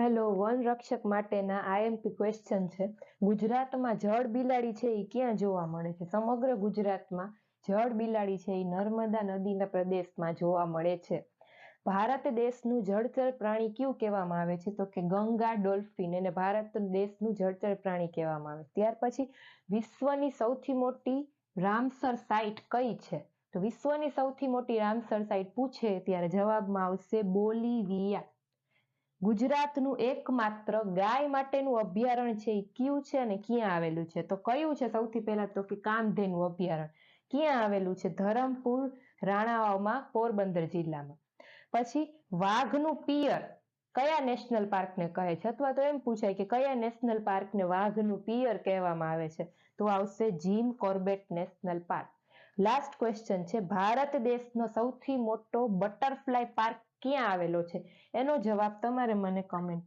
Hello, one રક્ષક માટેના IMP question છે. ગુજરાતમાં જળ બિલાડી છે એ ક્યાં જોવા મળે છે? સમગ્ર ગુજરાતમાં જળ બિલાડી છે એ નર્મદા નદીના પ્રદેશમાં જોવા મળે છે. ભારત દેશનું જળચર પ્રાણી કયું કહેવામાં આવે છે? તો કે ગંગા ડોલ્ફિન એને ભારત દેશનું જળચર પ્રાણી કહેવામાં આવે. ત્યાર પછી વિશ્વની સૌથી મોટી રામસર સાઇટ કઈ છે? તો વિશ્વની સૌથી મોટી રામસર સાઇટ પૂછે ત્યારે જવાબમાં આવશે બોલિવિયા. ગુજરાતનું એકમાત્ર ગાય માટેનું અભયારણ્ય છે એ કયું છે અને ક્યાં આવેલું છે? તો કયું છે? સૌથી પહેલા તો કે કામધેનુ અભયારણ્ય. ક્યાં આવેલું છે? ધરમપુર રાણાવાવમાં પોરબંદર જિલ્લામાં. પછી વાઘનું પિયર કયા નેશનલ પાર્કને કહે છે? અથવા તો એમ પૂછાય કે કયા નેશનલ પાર્કને વાઘનું પિયર કહેવામાં આવે છે? તો આવશે Jim Corbett national park. Last question છે, ભારત દેશનો સૌથી મોટો બટરફ્લાય પાર્ક ક્યાં આવેલો છે? એનો જવાબ તમારે મને કમેન્ટ